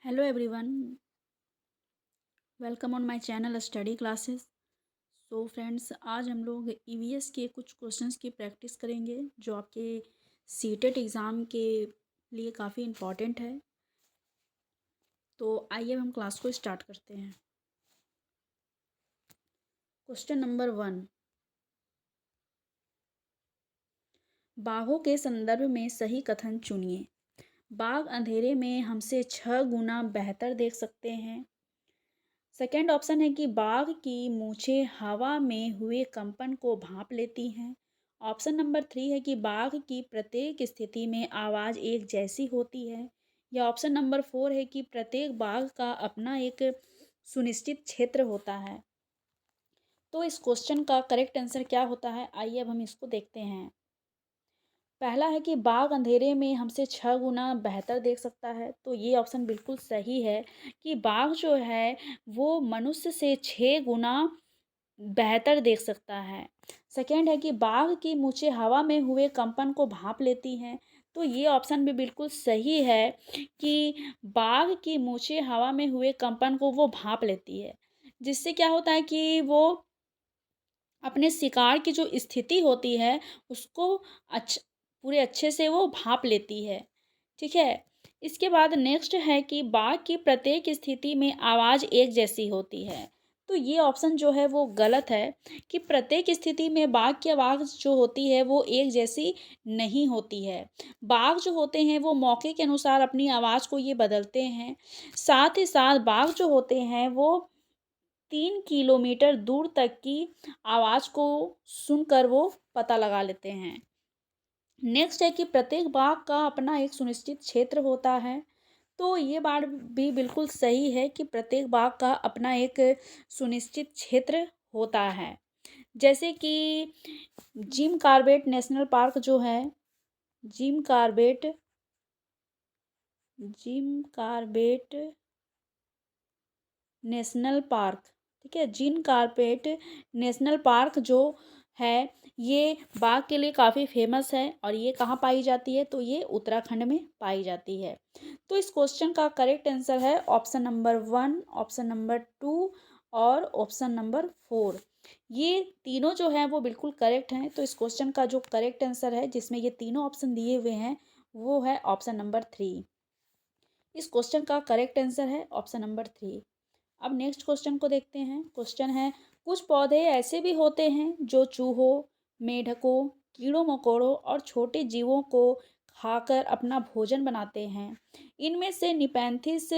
Hello everyone, welcome on my channel study classes. So friends, आज हम लोग EVS के कुछ क्वेश्चंस की प्रैक्टिस करेंगे जो आपके सीटेट एग्ज़ाम के लिए काफ़ी इम्पॉर्टेंट है। तो आइए अब हम क्लास को स्टार्ट करते हैं। क्वेश्चन नंबर 1, बाघों के संदर्भ में सही कथन चुनिए। बाघ अंधेरे में हमसे 6 गुना बेहतर देख सकते हैं। सेकेंड ऑप्शन है कि बाघ की मूछें हवा में हुए कंपन को भांप लेती हैं। ऑप्शन नंबर 3 है कि बाघ की प्रत्येक स्थिति में आवाज़ एक जैसी होती है। या ऑप्शन नंबर 4 है कि प्रत्येक बाघ का अपना एक सुनिश्चित क्षेत्र होता है। तो इस क्वेश्चन का करेक्ट आंसर क्या होता है, आइए अब हम इसको देखते हैं। पहला है कि बाघ अंधेरे में हमसे 6 गुना बेहतर देख सकता है, तो ये ऑप्शन बिल्कुल सही है कि बाघ जो है वो मनुष्य से 6 गुना बेहतर देख सकता है। सेकेंड है कि बाघ की मूंछें हवा में हुए कंपन को भांप लेती हैं, तो ये ऑप्शन भी बिल्कुल सही है कि बाघ की मूंछें हवा में हुए कंपन को वो भांप लेती है, जिससे क्या होता है कि वो अपने शिकार की जो स्थिति होती है उसको पूरे अच्छे से वो भांप लेती है। ठीक है। इसके बाद नेक्स्ट है कि बाघ की प्रत्येक स्थिति में आवाज़ एक जैसी होती है, तो ये ऑप्शन जो है वो गलत है कि प्रत्येक स्थिति में बाघ की आवाज़ जो होती है वो एक जैसी नहीं होती है। बाघ जो होते हैं वो मौके के अनुसार अपनी आवाज़ को ये बदलते हैं। साथ ही साथ बाघ जो होते हैं वो 3 किलोमीटर दूर तक की आवाज़ को सुनकर वो पता लगा लेते हैं। नेक्स्ट है कि प्रत्येक बाघ का अपना एक सुनिश्चित क्षेत्र होता है, तो ये बात भी बिल्कुल सही है कि प्रत्येक बाघ का अपना एक सुनिश्चित क्षेत्र होता है। जैसे कि जिम कॉर्बेट नेशनल पार्क जो है, Jim Corbett Jim Corbett national park, ठीक है, जिम कॉर्बेट नेशनल पार्क जो है ये बाघ के लिए काफ़ी फेमस है। और ये कहाँ पाई जाती है, तो ये उत्तराखंड में पाई जाती है। तो इस क्वेश्चन का करेक्ट आंसर है ऑप्शन नंबर 1, ऑप्शन नंबर 2 और ऑप्शन नंबर 4। ये तीनों जो हैं वो बिल्कुल करेक्ट हैं। तो इस क्वेश्चन का जो करेक्ट आंसर है जिसमें ये तीनों ऑप्शन दिए हुए हैं वो है ऑप्शन नंबर 3। इस क्वेश्चन का करेक्ट आंसर है ऑप्शन नंबर 3। अब नेक्स्ट क्वेश्चन को देखते हैं। क्वेश्चन है, कुछ पौधे ऐसे भी होते हैं जो चूहों, मेढकों, कीड़ों मकोड़ों और छोटे जीवों को खाकर अपना भोजन बनाते हैं। इनमें से निपैंथिस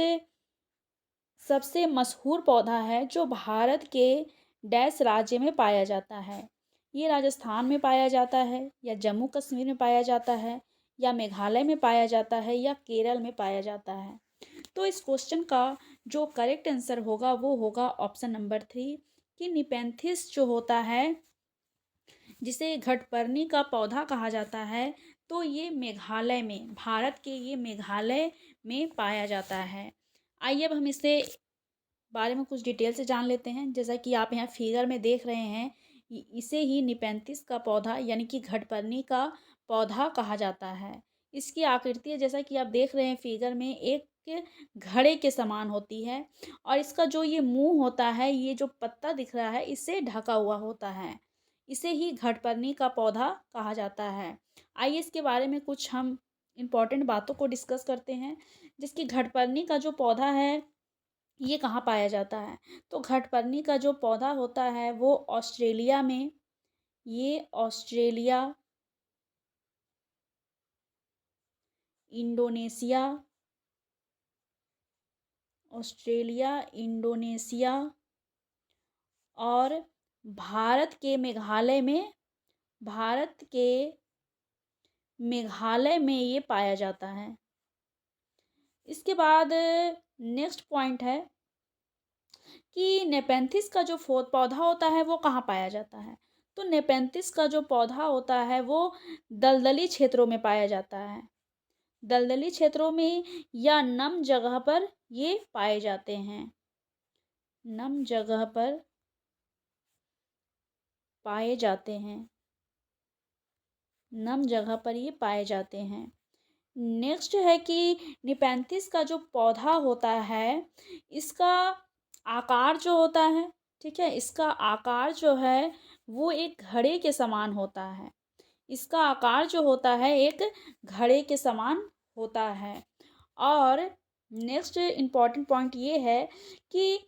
सबसे मशहूर पौधा है जो भारत के डैश राज्य में पाया जाता है। ये राजस्थान में पाया जाता है, या जम्मू कश्मीर में पाया जाता है, या मेघालय में पाया जाता है, या केरल में पाया जाता है। तो इस क्वेश्चन का जो करेक्ट आंसर होगा वो होगा ऑप्शन नंबर 3 कि निपेंथिस जो होता है जिसे घटपर्णी का पौधा कहा जाता है, तो ये मेघालय में, भारत के ये मेघालय में पाया जाता है। आइए अब हम इससे बारे में कुछ डिटेल से जान लेते हैं। जैसा कि आप यहाँ फिगर में देख रहे हैं, इसे ही निपेंथिस का पौधा यानी कि घटपर्णी का पौधा कहा जाता है। इसकी आकृति जैसा कि आप देख रहे हैं फिगर में, एक घड़े के समान होती है। और इसका जो ये मुंह होता है, ये जो पत्ता दिख रहा है, इससे ढका हुआ होता है। इसे ही घटपर्णी का पौधा कहा जाता है। आइए इसके बारे में कुछ हम इम्पोर्टेंट बातों को डिस्कस करते हैं। जिसकी घटपर्णी का जो पौधा है ये कहाँ पाया जाता है, तो घटपर्णी का जो पौधा होता है वो ऑस्ट्रेलिया में, ये ऑस्ट्रेलिया, इंडोनेशिया, ऑस्ट्रेलिया, इंडोनेशिया और भारत के मेघालय में, भारत के मेघालय में ये पाया जाता है। इसके बाद नेक्स्ट पॉइंट है कि नेपेंथिस का जो पौधा होता है वो कहाँ पाया जाता है, तो नेपेंथिस का जो पौधा होता है वो दलदली क्षेत्रों में पाया जाता है। दलदली क्षेत्रों में या नम जगह पर ये पाए जाते हैं। नम जगह पर पाए जाते हैं, नम जगह पर ये पाए जाते हैं। नेक्स्ट है कि निपेंथिस का जो पौधा होता है, इसका आकार जो होता है, ठीक है, इसका आकार जो है वो एक घड़े के समान होता है। इसका आकार जो होता है एक घड़े के समान होता है। और नेक्स्ट इम्पॉर्टेंट पॉइंट ये है कि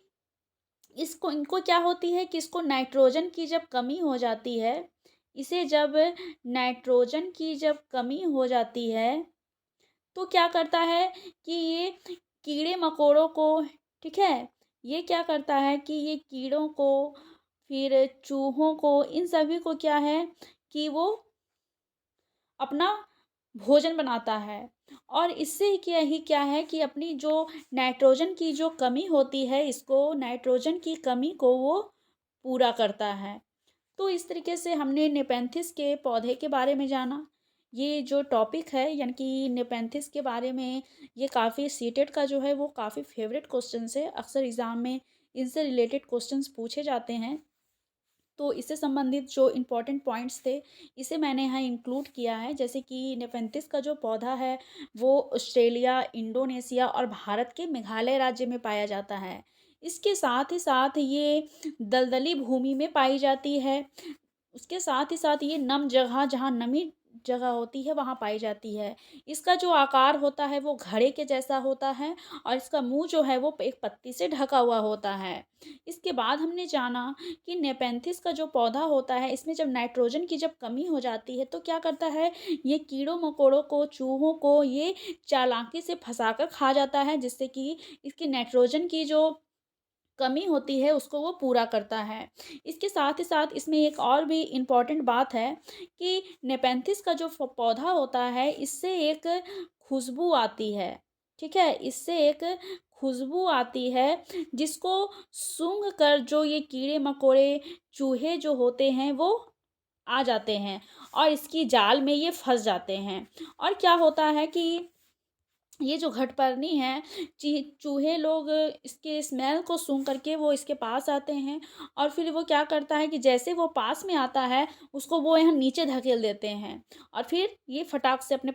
इसको इनको क्या होती है कि इसको नाइट्रोजन की जब कमी हो जाती है, इसे जब नाइट्रोजन की जब कमी हो जाती है तो क्या करता है कि ये कीड़े मकोड़ों को, ठीक है, ये क्या करता है कि ये कीड़ों को, फिर चूहों को, इन सभी को क्या है कि वो अपना भोजन बनाता है। और इससे क्या है कि अपनी जो नाइट्रोजन की जो कमी होती है, इसको नाइट्रोजन की कमी को वो पूरा करता है। तो इस तरीके से हमने नेपेंथिस के पौधे के बारे में जाना। ये जो टॉपिक है यानी कि नेपेंथिस के बारे में, ये काफ़ी सीटेट का जो है वो काफ़ी फेवरेट क्वेश्चन है। अक्सर एग्ज़ाम में इनसे रिलेटेड क्वेश्चंस पूछे जाते हैं। तो इससे संबंधित जो इम्पोर्टेंट पॉइंट्स थे, इसे मैंने यहाँ इंक्लूड किया है। जैसे कि नेपेंथिस का जो पौधा है वो ऑस्ट्रेलिया, इंडोनेशिया और भारत के मेघालय राज्य में पाया जाता है। इसके साथ ही साथ ये दलदली भूमि में पाई जाती है। उसके साथ ही साथ ये नम जगह, जहाँ नमी जगह होती है, वहाँ पाई जाती है। इसका जो आकार होता है वो घड़े के जैसा होता है और इसका मुंह जो है वो एक पत्ती से ढका हुआ होता है। इसके बाद हमने जाना कि नेपेंथिस का जो पौधा होता है, इसमें जब नाइट्रोजन की जब कमी हो जाती है तो क्या करता है, ये कीड़ों मकोड़ों को, चूहों को ये चालाकी से फंसाकर खा जाता है, जिससे कि इसकी नाइट्रोजन की जो कमी होती है उसको वो पूरा करता है। इसके साथ ही साथ इसमें एक और भी इम्पॉर्टेंट बात है कि नेपेंथिस का जो पौधा होता है, इससे एक खुशबू आती है, ठीक है, इससे एक खुशबू आती है जिसको सूंघ कर जो ये कीड़े मकोड़े, चूहे जो होते हैं वो आ जाते हैं और इसकी जाल में ये फंस जाते हैं। और क्या होता है कि ये जो घटपर्णी है, चूहे लोग इसके स्मेल को सूंघ करके वो इसके पास आते हैं और फिर वो क्या करता है कि जैसे वो पास में आता है, उसको वो यहाँ नीचे धकेल देते हैं और फिर ये फटाक से अपने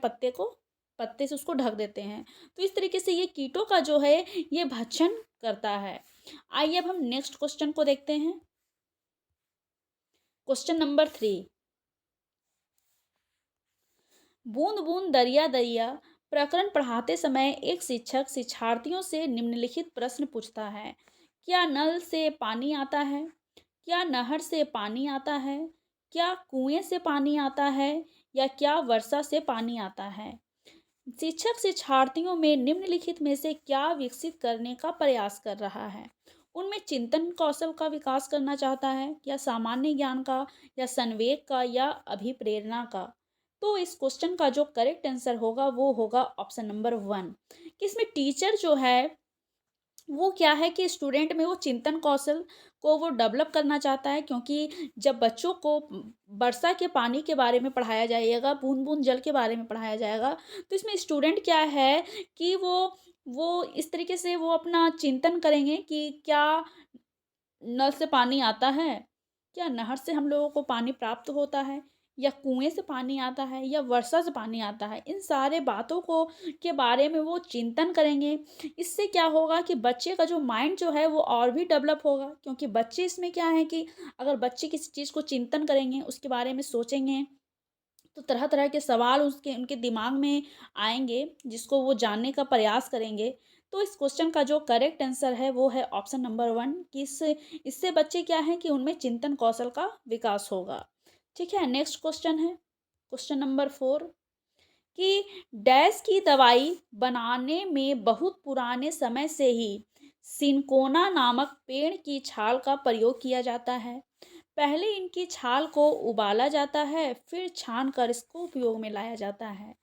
पत्ते से उसको ढक देते हैं। तो इस तरीके से ये कीटों का जो है ये भक्षण करता है। आइए अब हम नेक्स्ट क्वेश्चन को देखते हैं। क्वेश्चन नंबर 3, बूंद बूंद दरिया दरिया प्रकरण पढ़ाते समय एक शिक्षक शिक्षार्थियों से निम्नलिखित प्रश्न पूछता है। क्या नल से पानी आता है? क्या नहर से पानी आता है? क्या कुएं से पानी आता है? या क्या वर्षा से पानी आता है? शिक्षक शिक्षार्थियों में निम्नलिखित में से क्या विकसित करने का प्रयास कर रहा है? उनमें चिंतन कौशल का विकास करना चाहता है, या सामान्य ज्ञान का, या संवेग का, या अभिप्रेरणा का? तो इस क्वेश्चन का जो करेक्ट आंसर होगा वो होगा ऑप्शन नंबर 1, कि इसमें टीचर जो है वो क्या है कि स्टूडेंट में वो चिंतन कौशल को वो डेवलप करना चाहता है। क्योंकि जब बच्चों को वर्षा के पानी के बारे में पढ़ाया जाएगा, बूंद बूंद जल के बारे में पढ़ाया जाएगा, तो इसमें स्टूडेंट क्या है कि वो इस तरीके से वो अपना चिंतन करेंगे कि क्या नल से पानी आता है, क्या नहर से हम लोगों को पानी प्राप्त होता है, या कुएं से पानी आता है, या वर्षा से पानी आता है। इन सारे बातों को के बारे में वो चिंतन करेंगे। इससे क्या होगा कि बच्चे का जो माइंड जो है वो और भी डेवलप होगा। क्योंकि बच्चे इसमें क्या है कि अगर बच्चे किसी चीज़ को चिंतन करेंगे, उसके बारे में सोचेंगे, तो तरह तरह के सवाल उनके दिमाग में आएंगे, जिसको वो जानने का प्रयास करेंगे। तो इस क्वेश्चन का जो करेक्ट आंसर है वो है ऑप्शन नंबर 1, कि इससे बच्चे क्या है कि उनमें चिंतन कौशल का विकास होगा। ठीक है, नेक्स्ट क्वेश्चन है क्वेश्चन नंबर 4, कि डैश की दवाई बनाने में बहुत पुराने समय से ही सिनकोना नामक पेड़ की छाल का प्रयोग किया जाता है। पहले इनकी छाल को उबाला जाता है, फिर छान कर इसको उपयोग में लाया जाता है।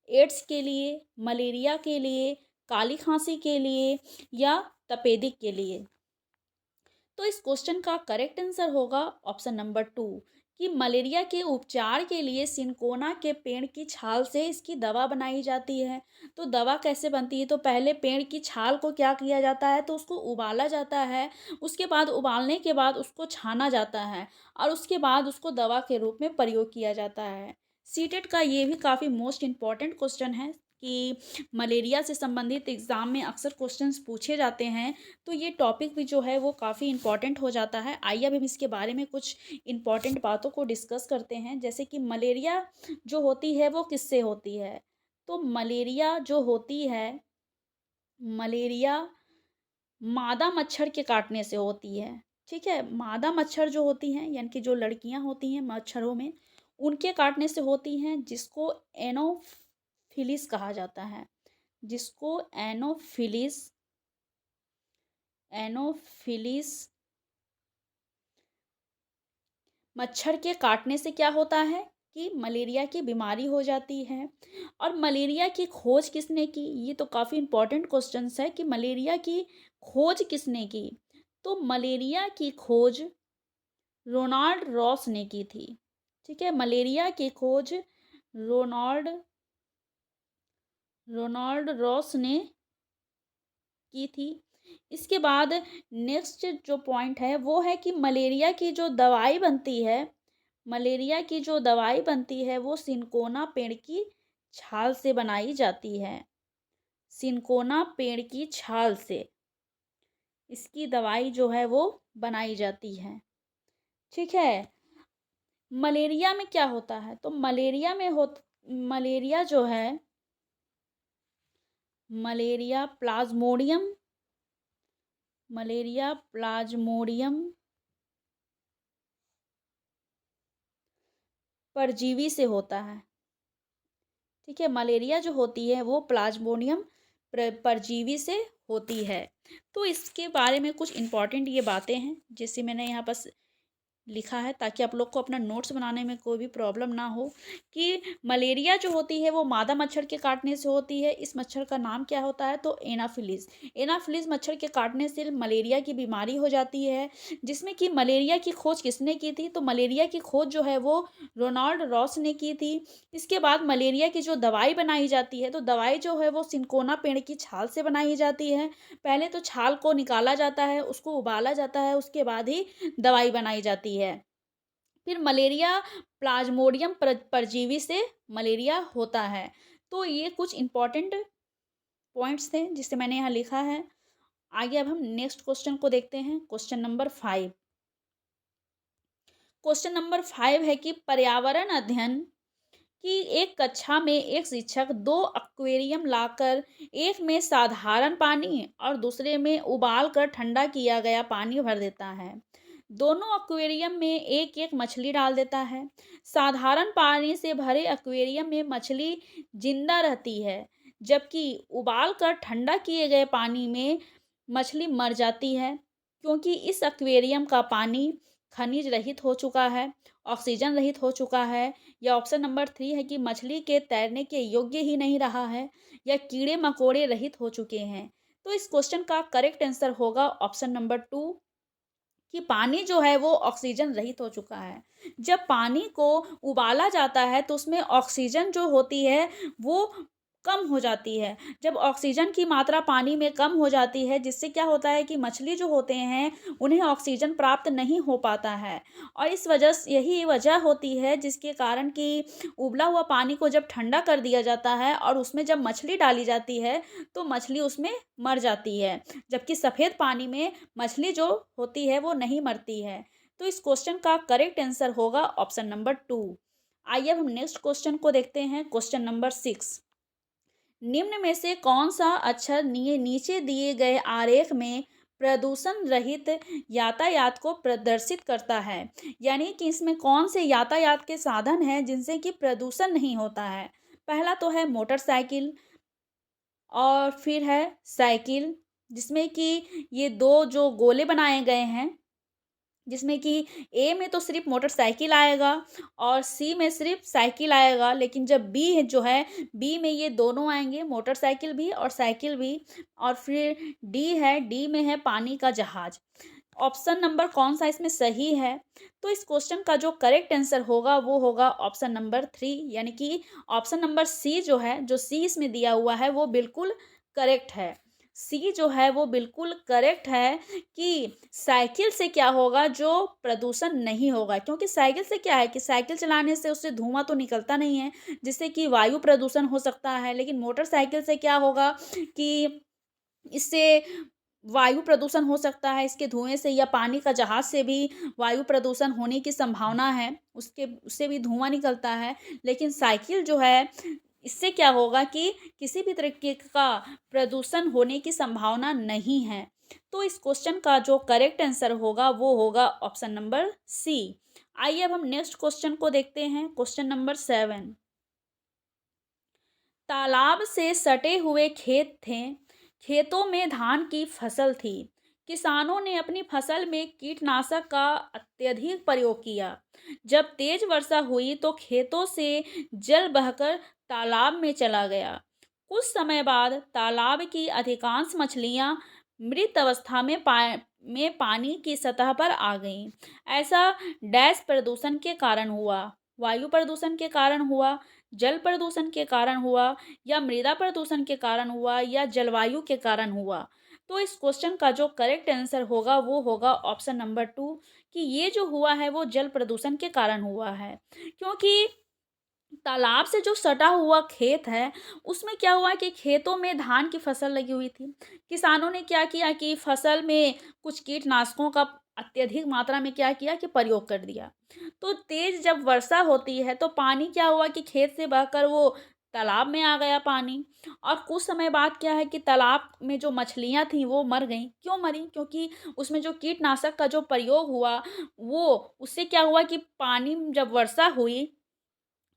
एड्स के लिए, मलेरिया के लिए, काली खांसी के लिए, या तपेदिक के लिए? तो इस क्वेश्चन का करेक्ट आंसर होगा ऑप्शन नंबर 2, कि मलेरिया के उपचार के लिए सिनकोना के पेड़ की छाल से इसकी दवा बनाई जाती है। तो दवा कैसे बनती है, तो पहले पेड़ की छाल को क्या किया जाता है, तो उसको उबाला जाता है। उसके बाद उबालने के बाद उसको छाना जाता है और उसके बाद उसको दवा के रूप में प्रयोग किया जाता है। सीटेट का ये भी काफ़ी मोस्ट इम्पॉर्टेंट क्वेश्चन है। कि मलेरिया से संबंधित एग्ज़ाम में अक्सर क्वेश्चंस पूछे जाते हैं, तो ये टॉपिक भी जो है वो काफ़ी इम्पॉर्टेंट हो जाता है। आइए अब हम इसके बारे में कुछ इम्पॉर्टेंट बातों को डिस्कस करते हैं, जैसे कि मलेरिया जो होती है वो किससे होती है। तो मलेरिया जो होती है, मलेरिया मादा मच्छर के काटने से होती है। ठीक है, मादा मच्छर जो होती हैं यानी कि जो लड़कियां होती हैं मच्छरों में, उनके काटने से होती हैं, जिसको एनोफिलिस कहा जाता है, जिसको एनोफिलिस एनोफिलिस मच्छर के काटने से क्या होता है कि मलेरिया की बीमारी हो जाती है। और मलेरिया की खोज किसने की, ये तो काफ़ी इम्पोर्टेंट क्वेश्चंस है कि मलेरिया की खोज किसने की। तो मलेरिया की खोज रोनाल्ड रॉस ने की थी। ठीक है, मलेरिया की खोज रोनाल्ड रोनाल्ड रॉस ने की थी। इसके बाद नेक्स्ट जो पॉइंट है वो है कि मलेरिया की जो दवाई बनती है, मलेरिया की जो दवाई बनती है वो सिनकोना पेड़ की छाल से बनाई जाती है। सिनकोना पेड़ की छाल से इसकी दवाई जो है वो बनाई जाती है। ठीक है, मलेरिया में क्या होता है, तो मलेरिया जो है, मलेरिया प्लाज्मोडियम परजीवी से होता है। ठीक है, मलेरिया जो होती है वो प्लाज्मोडियम परजीवी से होती है। तो इसके बारे में कुछ इम्पॉर्टेंट ये बातें हैं जिसे मैंने यहाँ पर लिखा है, ताकि आप लोग को अपना नोट्स बनाने में कोई भी प्रॉब्लम ना हो। कि मलेरिया जो होती है वो मादा मच्छर के काटने से होती है। इस मच्छर का नाम क्या होता है, तो एनाफिलिस मच्छर के काटने से मलेरिया की बीमारी हो जाती है। जिसमें कि मलेरिया की खोज किसने की थी, तो मलेरिया की खोज जो है वो रोनाल्ड रॉस ने की थी। इसके बाद मलेरिया की जो दवाई बनाई जाती है, तो दवाई जो है वो सिनकोना पेड़ की छाल से बनाई जाती है। पहले तो छाल को निकाला जाता है, उसको उबाला जाता है, उसके बाद ही दवाई बनाई जाती है। फिर मलेरिया प्लाज्मोडियम परजीवी से मलेरिया होता है। तो ये कुछ इम्पॉर्टेंट पॉइंट्स थे जिसे मैंने यहाँ लिखा है। आगे अब हम नेक्स्ट क्वेश्चन को देखते हैं, क्वेश्चन नंबर 5। क्वेश्चन नंबर 5 है कि पर्यावरण अध्ययन कि एक कक्षा में एक शिक्षक 2 एक्वेरियम लाकर एक में साधारण पानी और दूसरे में उबाल कर ठंडा किया गया पानी भर देता है। दोनों एक्वेरियम में एक एक मछली डाल देता है। साधारण पानी से भरे एक्वेरियम में मछली जिंदा रहती है, जबकि उबाल कर ठंडा किए गए पानी में मछली मर जाती है, क्योंकि इस एक्वेरियम का पानी खनिज रहित हो चुका है, ऑक्सीजन रहित हो चुका है, या ऑप्शन नंबर 3 है कि मछली के तैरने के योग्य ही नहीं रहा है, या कीड़े मकोड़े रहित हो चुके हैं। तो इस क्वेश्चन का करेक्ट आंसर होगा ऑप्शन नंबर 2 कि पानी जो है वो ऑक्सीजन रहित हो चुका है। जब पानी को उबाला जाता है तो उसमें ऑक्सीजन जो होती है वो कम हो जाती है। जब ऑक्सीजन की मात्रा पानी में कम हो जाती है, जिससे क्या होता है कि मछली जो होते हैं उन्हें ऑक्सीजन प्राप्त नहीं हो पाता है। और इस वजह से यही वजह होती है जिसके कारण कि उबला हुआ पानी को जब ठंडा कर दिया जाता है और उसमें जब मछली डाली जाती है तो मछली उसमें मर जाती है, जबकि सफ़ेद पानी में मछली जो होती है वो नहीं मरती है। तो इस क्वेश्चन का करेक्ट आंसर होगा ऑप्शन नंबर 2। आइए अब हम नेक्स्ट क्वेश्चन को देखते हैं, क्वेश्चन नंबर 6। निम्न में से कौन सा अक्षर नीचे दिए गए आरेख में प्रदूषण रहित यातायात को प्रदर्शित करता है। यानी कि इसमें कौन से यातायात के साधन हैं जिनसे कि प्रदूषण नहीं होता है। पहला तो है मोटरसाइकिल, और फिर है साइकिल, जिसमें कि ये दो जो गोले बनाए गए हैं, जिसमें कि ए में तो सिर्फ मोटरसाइकिल आएगा और सी में सिर्फ साइकिल आएगा, लेकिन जब बी जो है, बी में ये दोनों आएंगे, मोटरसाइकिल भी और साइकिल भी। और फिर डी है, डी में है पानी का जहाज। ऑप्शन नंबर कौन सा इसमें सही है, तो इस क्वेश्चन का जो करेक्ट आंसर होगा वो होगा ऑप्शन नंबर 3, यानी कि ऑप्शन नंबर सी जो है, जो सी इसमें दिया हुआ है वो बिल्कुल करेक्ट है। सी जो है वो बिल्कुल करेक्ट है कि साइकिल से क्या होगा, जो प्रदूषण नहीं होगा, क्योंकि साइकिल से क्या है कि साइकिल चलाने से उससे धुआं तो निकलता नहीं है, जिससे कि वायु प्रदूषण हो सकता है। लेकिन मोटरसाइकिल से क्या होगा कि इससे वायु प्रदूषण हो सकता है, इसके धुएँ से, या पानी का जहाज से भी वायु प्रदूषण होने की संभावना है, उससे भी धुआं निकलता है। लेकिन साइकिल जो है, इससे क्या होगा कि किसी भी तरीके का प्रदूषण होने की संभावना नहीं है। तो इस क्वेश्चन का जो करेक्ट आंसर होगा वो होगा ऑप्शन नंबर सी। आइए अब हम नेक्स्ट क्वेश्चन को देखते हैं। क्वेश्चन नंबर 7, तालाब से सटे हुए खेत थे, खेतों में धान की फसल थी। किसानों ने अपनी फसल में कीटनाशक का अत्यधिक प्रयोग किया। जब तेज वर्षा हुई तो खेतों से जल बहकर तालाब में चला गया। कुछ समय बाद तालाब की अधिकांश मछलियां मृत अवस्था में पानी की सतह पर आ गईं। ऐसा डैश प्रदूषण के कारण हुआ। वायु प्रदूषण के कारण हुआ, जल प्रदूषण के कारण हुआ, या मृदा प्रदूषण के कारण हुआ, या जलवायु के कारण हुआ। तो इस क्वेश्चन का जो करेक्ट आंसर होगा वो होगा ऑप्शन नंबर 2, कि ये जो हुआ है वो जल प्रदूषण के कारण हुआ है। क्योंकि तालाब से जो सटा हुआ खेत है, उसमें क्या हुआ कि खेतों में धान की फसल लगी हुई थी। किसानों ने क्या किया कि फसल में कुछ कीटनाशकों का अत्यधिक मात्रा में क्या किया कि प्रयोग कर दिया। तो तेज जब वर्षा होती है तो पानी क्या हुआ कि खेत से बहकर वो तालाब में आ गया पानी। और कुछ समय बाद क्या है कि तालाब में जो मछलियां थीं वो मर गईं। क्यों मरी? क्योंकि उसमें जो कीटनाशक का जो प्रयोग हुआ, वो उससे क्या हुआ कि पानी जब वर्षा हुई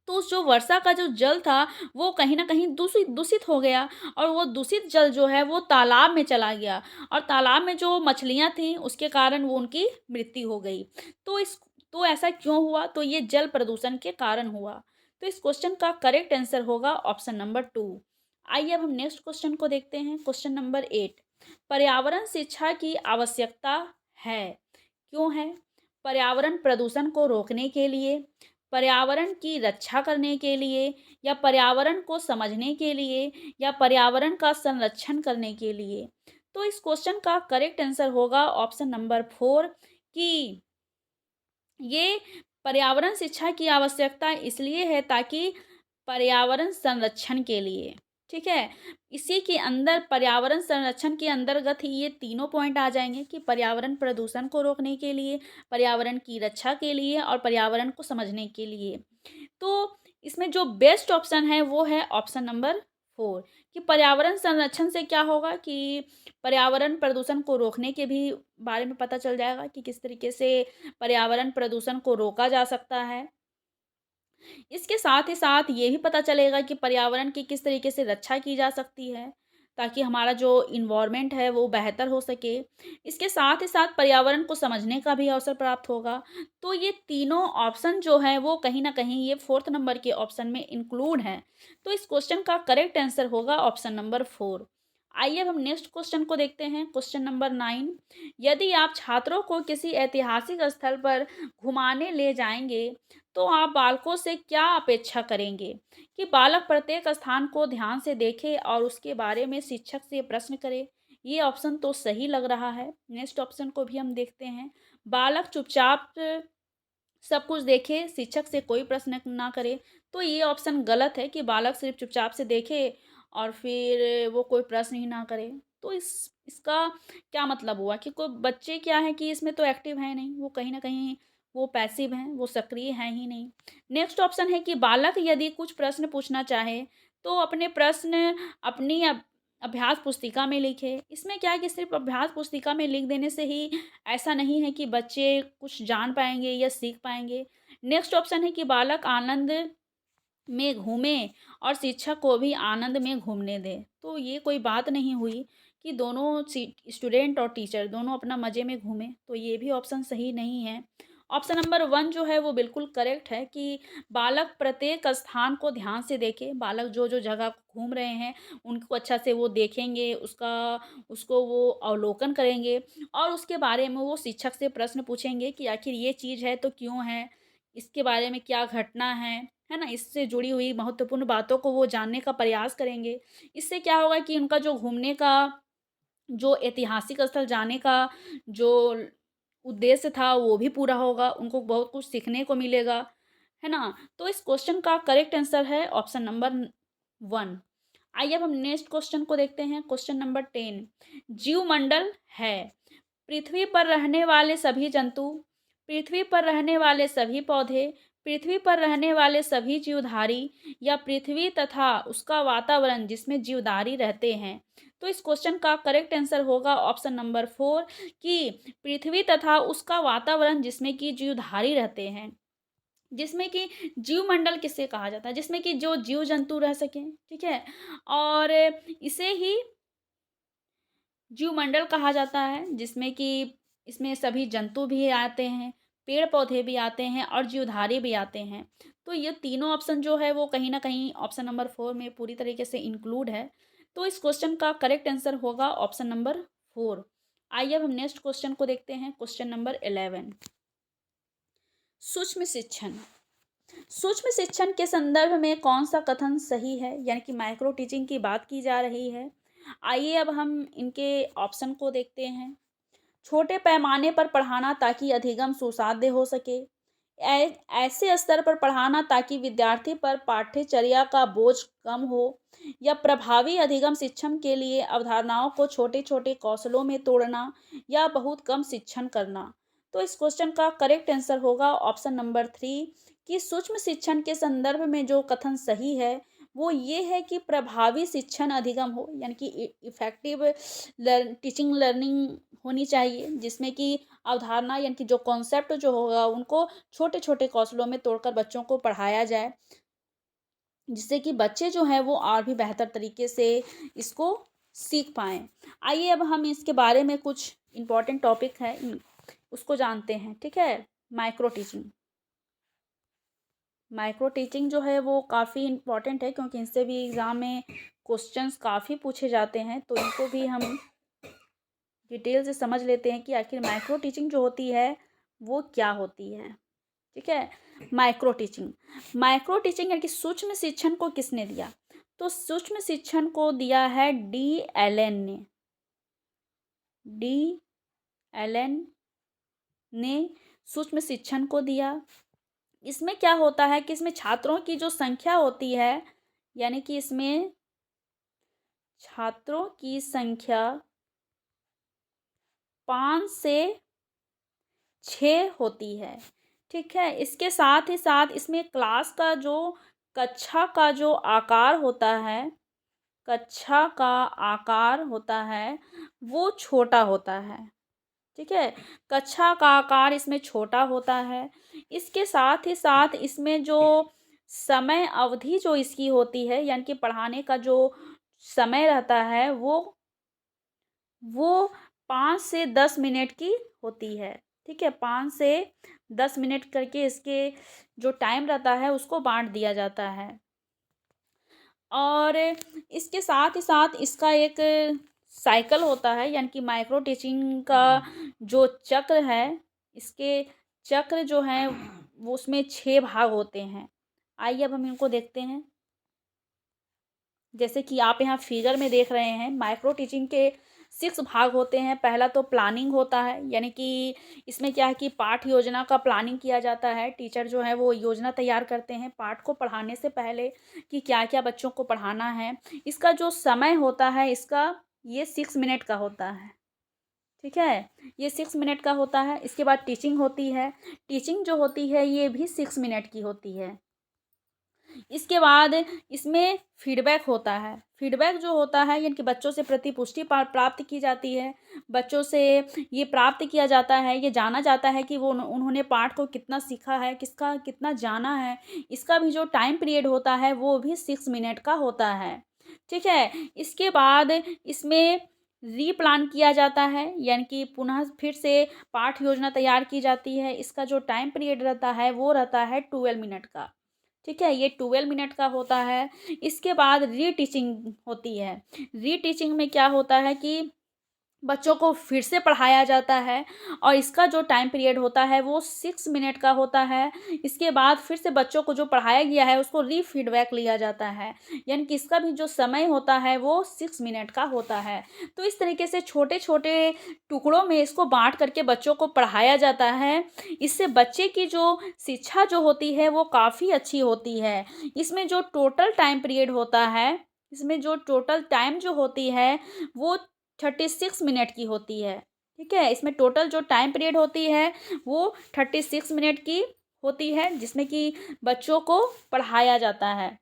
तो उस जो वर्षा का जो जल था वो कहीं न कहीं दूषित दूषित हो गया, और वो दूषित जल जो है वो तालाब में चला गया, और तालाब में जो मछलियाँ थीं उसके कारण वो उनकी मृत्यु हो गई। तो इस तो ऐसा क्यों हुआ? तो ये जल प्रदूषण के कारण हुआ। तो इस क्वेश्चन का करेक्ट आंसर होगा ऑप्शन नंबर 2। आइए अब हम नेक्स्ट क्वेश्चन को देखते हैं। क्वेश्चन नंबर 8, पर्यावरण शिक्षा की आवश्यकता है। क्यों है? पर्यावरण प्रदूषण को रोकने के लिए, पर्यावरण की रक्षा करने के लिए, या पर्यावरण को समझने के लिए, या पर्यावरण का संरक्षण करने के लिए। तो इस क्वेश्चन का करेक्ट आंसर होगा ऑप्शन नंबर 4, कि ये पर्यावरण शिक्षा की आवश्यकता इसलिए है ताकि पर्यावरण संरक्षण के लिए, ठीक है। इसी के अंदर पर्यावरण संरक्षण के अंतर्गत ही ये तीनों पॉइंट आ जाएंगे कि पर्यावरण प्रदूषण को रोकने के लिए, पर्यावरण की रक्षा के लिए, और पर्यावरण को समझने के लिए। तो इसमें जो बेस्ट ऑप्शन है वो है ऑप्शन नंबर 4, कि पर्यावरण संरक्षण से क्या होगा कि पर्यावरण प्रदूषण को रोकने के भी बारे में पता चल जाएगा कि किस तरीके से पर्यावरण प्रदूषण को रोका जा सकता है। इसके साथ ही साथ ये भी पता चलेगा कि पर्यावरण की किस तरीके से रक्षा की जा सकती है, ताकि हमारा जो इन्वायरमेंट है वो बेहतर हो सके। इसके साथ ही साथ पर्यावरण को समझने का भी अवसर प्राप्त होगा। तो ये तीनों ऑप्शन जो हैं वो कहीं न कहीं ये 4th नंबर के ऑप्शन में इंक्लूड हैं। तो इस क्वेश्चन का करेक्ट आंसर होगा ऑप्शन नंबर 4। आइए अब हम नेक्स्ट क्वेश्चन को देखते हैं। क्वेश्चन नंबर 9, यदि आप छात्रों को किसी ऐतिहासिक स्थल पर घुमाने ले जाएँगे, तो आप बालकों से क्या अपेक्षा करेंगे? कि बालक प्रत्येक स्थान को ध्यान से देखे और उसके बारे में शिक्षक से प्रश्न करे। ये ऑप्शन तो सही लग रहा है। नेक्स्ट ऑप्शन को भी हम देखते हैं। बालक चुपचाप सब कुछ देखे, शिक्षक से कोई प्रश्न ना करे। तो ये ऑप्शन गलत है कि बालक सिर्फ चुपचाप से देखे और फिर वो कोई प्रश्न ही ना करे। तो इसका क्या मतलब हुआ कि कोई बच्चे क्या है कि इसमें तो एक्टिव है नहीं, वो कहीं न कहीं वो पैसिव हैं, वो सक्रिय हैं ही नहीं। नेक्स्ट ऑप्शन है कि बालक यदि कुछ प्रश्न पूछना चाहे, तो अपने प्रश्न अपनी अभ्यास पुस्तिका में लिखे। इसमें क्या है कि सिर्फ़ अभ्यास पुस्तिका में लिख देने से ही ऐसा नहीं है कि बच्चे कुछ जान पाएँगे या सीख पाएँगे। नेक्स्ट ऑप्शन है कि बालक आनंद में घूमें और शिक्षक को भी आनंद में घूमने दें। तो ये कोई बात नहीं हुई कि दोनों स्टूडेंट और टीचर दोनों अपना मज़े में घूमें। तो ये भी ऑप्शन सही नहीं है। ऑप्शन नंबर 1 जो है वो बिल्कुल करेक्ट है कि बालक प्रत्येक स्थान को ध्यान से देखे। बालक जो-जो जगह घूम रहे हैं उनको अच्छा से वो देखेंगे, उसको वो अवलोकन करेंगे, और उसके बारे में वो शिक्षक से प्रश्न पूछेंगे कि आखिर ये चीज़ है तो क्यों है? इसके बारे में क्या घटना है ना? इससे जुड़ी हुई महत्वपूर्ण बातों को वो जानने का प्रयास करेंगे। इससे क्या होगा कि उनका जो घूमने का जो ऐतिहासिक स्थल जाने का जो उद्देश्य था वो भी पूरा होगा, उनको बहुत कुछ सीखने को मिलेगा, है ना? तो इस क्वेश्चन का करेक्ट आंसर है ऑप्शन नंबर 1। आइए अब हम नेक्स्ट क्वेश्चन को देखते हैं। क्वेश्चन नंबर 10, जीवमंडल है पृथ्वी पर रहने वाले सभी जंतु, पृथ्वी पर रहने वाले सभी पौधे, पृथ्वी पर रहने वाले सभी जीवधारी, या पृथ्वी तथा उसका वातावरण जिसमें जीवधारी रहते हैं। तो इस क्वेश्चन का करेक्ट आंसर होगा ऑप्शन नंबर 4 कि पृथ्वी तथा उसका वातावरण जिसमें कि जीवधारी रहते हैं। जिसमें कि जीवमंडल किसे कहा जाता है? जिसमें कि जो जीव जंतु रह सकें, ठीक है? और इसे ही जीवमंडल कहा जाता है, जिसमें कि इसमें सभी जंतु भी आते हैं, पेड़ पौधे भी आते हैं और जीवधारी भी आते हैं। तो ये तीनों ऑप्शन जो है वो कहीं ना कहीं ऑप्शन नंबर 4 में पूरी तरीके से इंक्लूड है। तो इस क्वेश्चन का करेक्ट आंसर होगा ऑप्शन नंबर 4। आइए अब हम नेक्स्ट क्वेश्चन को देखते हैं। क्वेश्चन नंबर 11, सूक्ष्म शिक्षण। सूक्ष्म शिक्षण के संदर्भ में कौन सा कथन सही है? यानी कि माइक्रो टीचिंग की बात की जा रही है। आइए अब हम इनके ऑप्शन को देखते हैं। छोटे पैमाने पर पढ़ाना ताकि अधिगम सुसाध्य हो सके, ऐसे स्तर पर पढ़ाना ताकि विद्यार्थी पर पाठ्यचर्या का बोझ कम हो, या प्रभावी अधिगम शिक्षण के लिए अवधारणाओं को छोटे छोटे कौशलों में तोड़ना, या बहुत कम शिक्षण करना। तो इस क्वेश्चन का करेक्ट आंसर होगा ऑप्शन नंबर 3 कि सूक्ष्म शिक्षण के संदर्भ में जो कथन सही है वो ये है कि प्रभावी शिक्षण अधिगम हो, यानी कि इफेक्टिव टीचिंग लर्निंग होनी चाहिए, जिसमें कि अवधारणा यानी कि जो कॉन्सेप्ट जो होगा उनको छोटे छोटे कौशलों में तोड़कर बच्चों को पढ़ाया जाए, जिससे कि बच्चे जो हैं वो और भी बेहतर तरीके से इसको सीख पाएँ। आइए अब हम इसके बारे में कुछ इम्पोर्टेंट टॉपिक है उसको जानते हैं, ठीक है? Micro teaching. माइक्रो टीचिंग जो है वो काफ़ी इम्पॉर्टेंट है, क्योंकि इनसे भी एग्ज़ाम में क्वेश्चंस काफ़ी पूछे जाते हैं। तो इनको भी हम डिटेल से समझ लेते हैं कि आखिर माइक्रो टीचिंग जो होती है वो क्या होती है, ठीक है? माइक्रो टीचिंग यानी कि सूक्ष्म शिक्षण को किसने दिया? तो सूक्ष्म शिक्षण को दिया है डी एलन ने। डी एलन ने सूक्ष्म शिक्षण को दिया। इसमें क्या होता है कि इसमें छात्रों की जो संख्या होती है, यानी कि इसमें छात्रों की संख्या 5 से 6 होती है, ठीक है? इसके साथ ही साथ इसमें क्लास का जो कक्षा का जो आकार होता है, कक्षा का आकार होता है वो छोटा होता है, ठीक है? कक्षा का आकार इसमें छोटा होता है। इसके साथ ही साथ इसमें जो समय अवधि जो इसकी होती है, यानी कि पढ़ाने का जो समय रहता है वो 5 से 10 मिनट की होती है, ठीक है? 5 से 10 मिनट करके इसके जो टाइम रहता है उसको बांट दिया जाता है। और इसके साथ ही साथ इसका एक साइकिल होता है, यानी कि माइक्रो टीचिंग का जो चक्र है, इसके चक्र जो हैं वो उसमें 6 भाग होते हैं। आइए अब हम इनको देखते हैं। जैसे कि आप यहाँ फिगर में देख रहे हैं, माइक्रो टीचिंग के 6 भाग होते हैं। पहला तो प्लानिंग होता है, यानी कि इसमें क्या है कि पाठ योजना का प्लानिंग किया जाता है। टीचर जो है वो योजना तैयार करते हैं पाठ को पढ़ाने से पहले कि क्या क्या बच्चों को पढ़ाना है। इसका जो समय होता है इसका ये 6 मिनट का होता है, ठीक है? ये 6 मिनट का होता है। इसके बाद टीचिंग होती है। टीचिंग जो होती है ये भी 6 मिनट की होती है। इसके बाद इसमें फीडबैक होता है। फीडबैक जो होता है यानी कि बच्चों से प्रतिपुष्टि प्राप्त की जाती है। बच्चों से ये प्राप्त किया जाता है, ये जाना जाता है कि वो उन्होंने पाठ को कितना सीखा है, किसका कितना जाना है। इसका भी जो टाइम पीरियड होता है वो भी 6 मिनट का होता है, ठीक है? इसके बाद इसमें रीप्लान किया जाता है, यानी कि पुनः फिर से पाठ योजना तैयार की जाती है। इसका जो टाइम पीरियड रहता है वो रहता है 12 मिनट का, ठीक है? ये 12 मिनट का होता है। इसके बाद रीटीचिंग होती है। रीटीचिंग में क्या होता है कि बच्चों को फिर से पढ़ाया जाता है और इसका जो टाइम पीरियड होता है वो 6 मिनट का होता है। इसके बाद फिर से बच्चों को जो पढ़ाया गया है उसको रीफीडबैक लिया जाता है, यानी कि इसका भी जो समय होता है वो 6 मिनट का होता है। तो इस तरीके से छोटे-छोटे टुकड़ों में इसको बाँट करके बच्चों को पढ़ाया जाता है। इससे बच्चे की जो शिक्षा जो होती है वो काफ़ी अच्छी होती है। इसमें जो टोटल टाइम पीरियड होता है, इसमें जो टोटल टाइम जो होती है वो 36 मिनट की होती है। ठीक है, इसमें टोटल जो टाइम पीरियड होती है वो 36 मिनट की होती है, जिसमें कि बच्चों को पढ़ाया जाता है।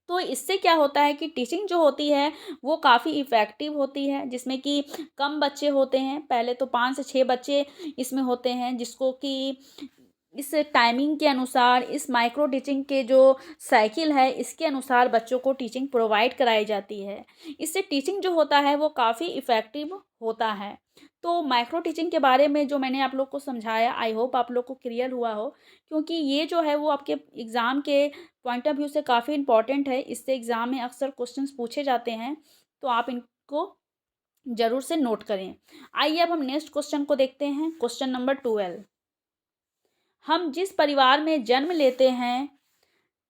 तो इससे क्या होता है कि टीचिंग जो होती है वो काफ़ी इफ़ेक्टिव होती है, जिसमें कि कम बच्चे होते हैं। पहले तो 5 से 6 बच्चे इसमें होते हैं, जिसको कि इस टाइमिंग के अनुसार, इस माइक्रो टीचिंग के जो साइकिल है इसके अनुसार बच्चों को टीचिंग प्रोवाइड कराई जाती है। इससे टीचिंग जो होता है वो काफ़ी इफ़ेक्टिव होता है। तो माइक्रो टीचिंग के बारे में जो मैंने आप लोग को समझाया, आई होप आप लोग को क्लियर हुआ हो, क्योंकि ये जो है वो आपके एग्ज़ाम के पॉइंट ऑफ व्यू से काफ़ी इम्पोर्टेंट है। इससे एग्ज़ाम में अक्सर क्वेश्चंस पूछे जाते हैं, तो आप इनको ज़रूर से नोट करें। आइए अब हम नेक्स्ट क्वेश्चन को देखते हैं। क्वेश्चन नंबर 12, हम जिस परिवार में जन्म लेते हैं,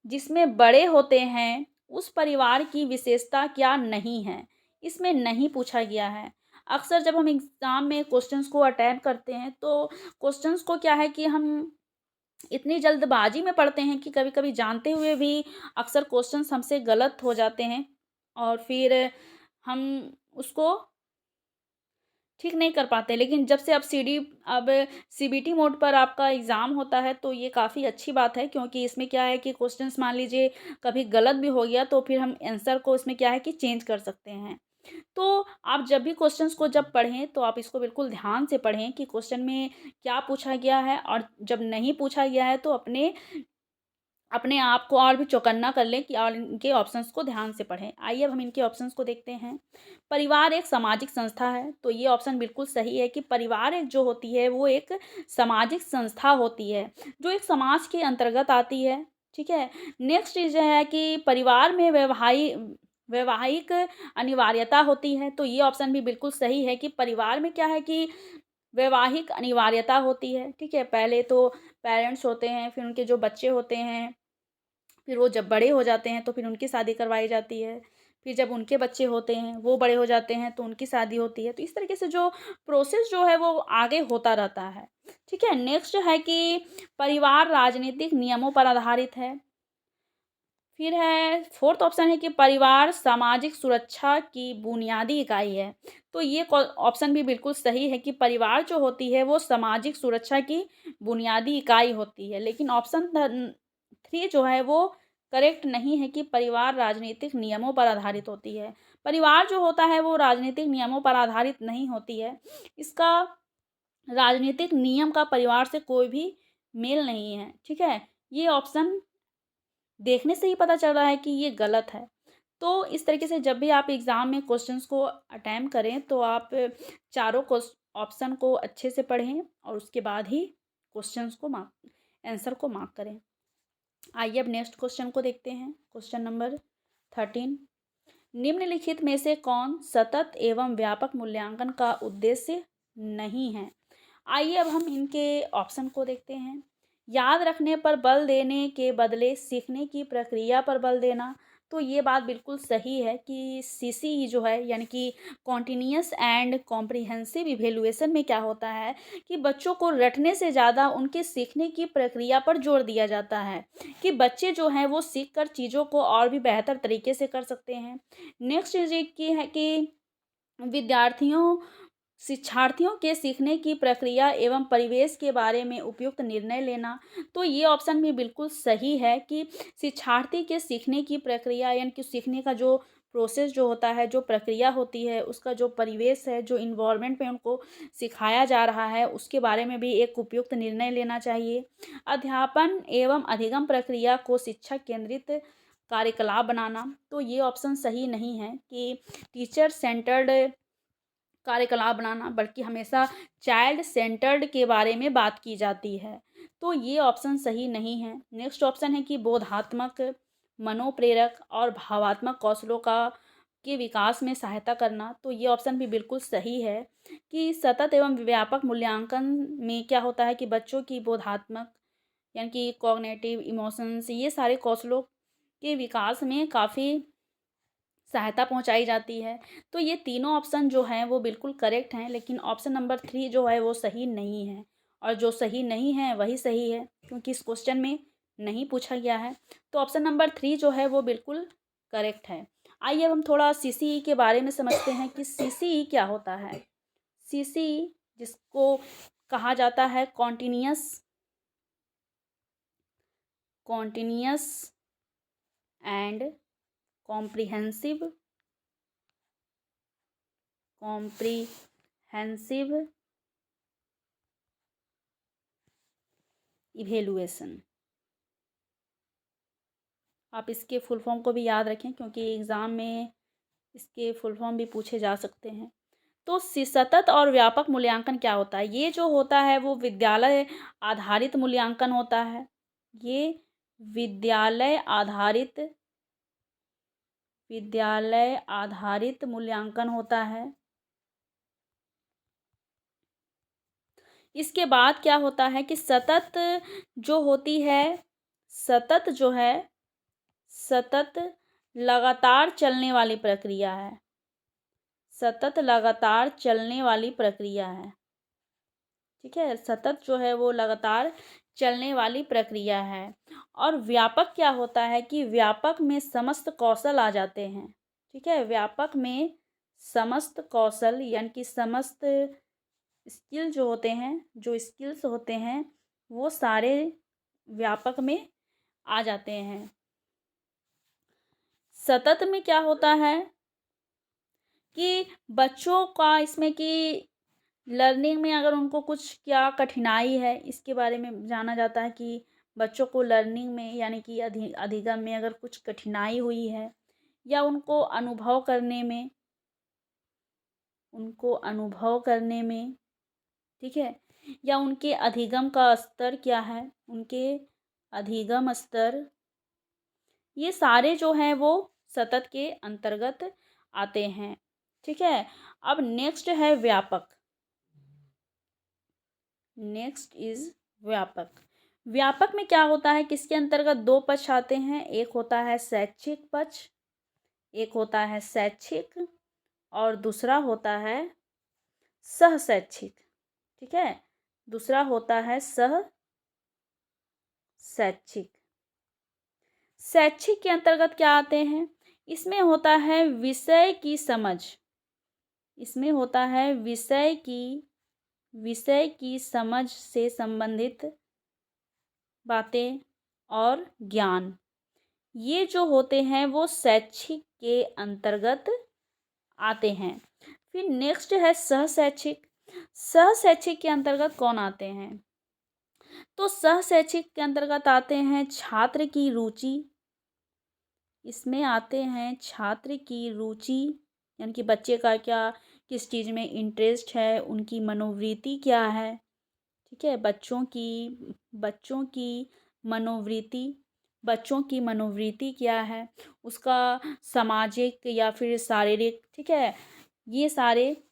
जिसमें बड़े होते हैं, उस परिवार की विशेषता क्या नहीं है? इसमें नहीं पूछा गया है। अक्सर जब हम एग्ज़ाम में क्वेश्चंस को अटेम्प्ट करते हैं तो क्वेश्चंस को क्या है कि हम इतनी जल्दबाजी में पढ़ते हैं कि कभी-कभी जानते हुए भी अक्सर क्वेश्चंस हमसे गलत हो जाते हैं और फिर हम उसको ठीक नहीं कर पाते। लेकिन जब से अब सीबीटी मोड पर आपका एग्ज़ाम होता है तो ये काफ़ी अच्छी बात है, क्योंकि इसमें क्या है कि क्वेश्चंस मान लीजिए कभी गलत भी हो गया तो फिर हम आंसर को इसमें क्या है कि चेंज कर सकते हैं। तो आप जब भी क्वेश्चंस को जब पढ़ें तो आप इसको बिल्कुल ध्यान से पढ़ें कि क्वेश्चन में क्या पूछा गया है, और जब नहीं पूछा गया है तो अपने अपने आप को और भी चौकन्ना कर लें कि और इनके ऑप्शंस को ध्यान से पढ़ें। आइए अब हम इनके ऑप्शंस को देखते हैं। परिवार एक सामाजिक संस्था है, तो ये ऑप्शन बिल्कुल सही है कि परिवार एक जो होती है वो एक सामाजिक संस्था होती है, जो एक समाज के अंतर्गत आती है। ठीक है। नेक्स्ट चीज़ है कि परिवार में वैवाहिक अनिवार्यता होती है, तो ये ऑप्शन भी बिल्कुल सही है कि परिवार में क्या है कि वैवाहिक अनिवार्यता होती है। ठीक है। पहले तो पेरेंट्स होते हैं, फिर उनके जो बच्चे होते हैं, फिर वो जब बड़े हो जाते हैं तो फिर उनकी शादी करवाई जाती है। फिर जब उनके बच्चे होते हैं, वो बड़े हो जाते हैं तो उनकी शादी होती है। तो इस तरीके से जो प्रोसेस जो है वो आगे होता रहता है। ठीक है। नेक्स्ट है कि परिवार राजनीतिक नियमों पर आधारित है। फिर है फोर्थ ऑप्शन है कि परिवार सामाजिक सुरक्षा की बुनियादी इकाई है। तो ये ऑप्शन भी बिल्कुल सही है कि परिवार जो होती है वो सामाजिक सुरक्षा की बुनियादी इकाई होती है। लेकिन ऑप्शन 3 जो है वो करेक्ट नहीं है कि परिवार राजनीतिक नियमों पर आधारित होती है। परिवार जो होता है वो राजनीतिक नियमों पर आधारित नहीं होती है। इसका राजनीतिक नियम का परिवार से कोई भी मेल नहीं है। ठीक है। ये ऑप्शन देखने से ही पता चल रहा है कि ये गलत है। तो इस तरीके से जब भी आप एग्ज़ाम में क्वेश्चंस को अटेम्प्ट करें तो आप चारों ऑप्शन को अच्छे से पढ़ें और उसके बाद ही क्वेश्चंस को आंसर को मार्क करें। आइए अब नेक्स्ट क्वेश्चन को देखते हैं। क्वेश्चन नंबर 13, निम्नलिखित में से कौन सतत एवं व्यापक मूल्यांकन का उद्देश्य नहीं है? आइए अब हम इनके ऑप्शन को देखते हैं। याद रखने पर बल देने के बदले सीखने की प्रक्रिया पर बल देना, तो ये बात बिल्कुल सही है कि सीसीई जो है यानी कि कॉन्टिन्यूअस एंड कॉम्प्रिहेंसिव इवेलुएशन में क्या होता है कि बच्चों को रटने से ज़्यादा उनके सीखने की प्रक्रिया पर जोर दिया जाता है कि बच्चे जो हैं वो सीख कर चीज़ों को और भी बेहतर तरीके से कर सकते हैं। नेक्स्ट चीज़ ये की है कि विद्यार्थियों शिक्षार्थियों के सीखने की प्रक्रिया एवं परिवेश के बारे में उपयुक्त निर्णय लेना, तो ये ऑप्शन भी बिल्कुल सही है कि शिक्षार्थी के सीखने की प्रक्रिया यानी कि सीखने का जो प्रोसेस जो होता है, जो प्रक्रिया होती है, उसका जो परिवेश है, जो इन्वायरमेंट में उनको सिखाया जा रहा है, उसके बारे में भी एक उपयुक्त निर्णय लेना चाहिए। अध्यापन एवं अधिगम प्रक्रिया को शिक्षक केंद्रित कार्यकलाप बनाना, तो ये ऑप्शन सही नहीं है कि टीचर सेंटर्ड कार्यकलाप बनाना, बल्कि हमेशा चाइल्ड सेंटर्ड के बारे में बात की जाती है। तो ये ऑप्शन सही नहीं है। नेक्स्ट ऑप्शन है कि बोधात्मक, मनोप्रेरक और भावात्मक कौशलों का के विकास में सहायता करना। तो ये ऑप्शन भी बिल्कुल सही है कि सतत एवं व्यापक मूल्यांकन में क्या होता है कि बच्चों की बोधात्मक यानी कि कॉग्निटिव, इमोशंस, ये सारे कौशलों के विकास में काफ़ी सहायता पहुंचाई जाती है। तो ये तीनों ऑप्शन जो हैं वो बिल्कुल करेक्ट हैं, लेकिन ऑप्शन नंबर 3 जो है वो सही नहीं है, और जो सही नहीं है वही सही है क्योंकि इस क्वेश्चन में नहीं पूछा गया है। तो ऑप्शन नंबर 3 जो है वो बिल्कुल करेक्ट है। आइए अब हम थोड़ा सीसीई के बारे में समझते हैं कि सीसीई क्या होता है। सीसीई जिसको कहा जाता है कॉन्टिन्यूअस एंड कॉम्प्रिहेंसिव इवेलुएशन। आप इसके फुल फॉर्म को भी याद रखें क्योंकि एग्ज़ाम में इसके फुल फॉर्म भी पूछे जा सकते हैं। तो सतत और व्यापक मूल्यांकन क्या होता है? ये जो होता है वो विद्यालय आधारित मूल्यांकन होता है। ये विद्यालय आधारित मूल्यांकन होता है। इसके बाद क्या होता है कि सतत लगातार चलने वाली प्रक्रिया है। ठीक है, सतत जो है वो लगातार चलने वाली प्रक्रिया है। और व्यापक क्या होता है कि व्यापक में समस्त कौशल आ जाते हैं। ठीक है, व्यापक में समस्त कौशल यानी कि समस्त स्किल्स होते हैं वो सारे व्यापक में आ जाते हैं। सतत में क्या होता है कि बच्चों का इसमें कि लर्निंग में अगर उनको कुछ क्या कठिनाई है इसके बारे में जाना जाता है कि बच्चों को लर्निंग में यानी कि अधिगम में अगर कुछ कठिनाई हुई है या उनको अनुभव करने में ठीक है, या उनके अधिगम का स्तर क्या है, उनके अधिगम स्तर, ये सारे जो हैं वो सतत के अंतर्गत आते हैं। ठीक है, अब नेक्स्ट है व्यापक। व्यापक में क्या होता है, किसके अंतर्गत 2 पक्ष आते हैं, एक होता है शैक्षिक पक्ष, और दूसरा होता है सह शैक्षिक। ठीक है, दूसरा होता है सह शैक्षिक। शैक्षिक के अंतर्गत क्या आते हैं, इसमें होता है विषय की समझ से संबंधित बातें और ज्ञान, ये जो होते हैं वो शैक्षिक के अंतर्गत आते हैं। फिर नेक्स्ट है सह शैक्षिक के अंतर्गत कौन आते हैं, तो सह शैक्षिक के अंतर्गत आते हैं छात्र की रुचि। इसमें आते हैं छात्र की रुचि यानी कि बच्चे का किस चीज़ में इंटरेस्ट है, उनकी मनोवृत्ति क्या है। ठीक है, बच्चों की मनोवृत्ति क्या है, उसका सामाजिक या फिर शारीरिक, ठीक है, ये सारे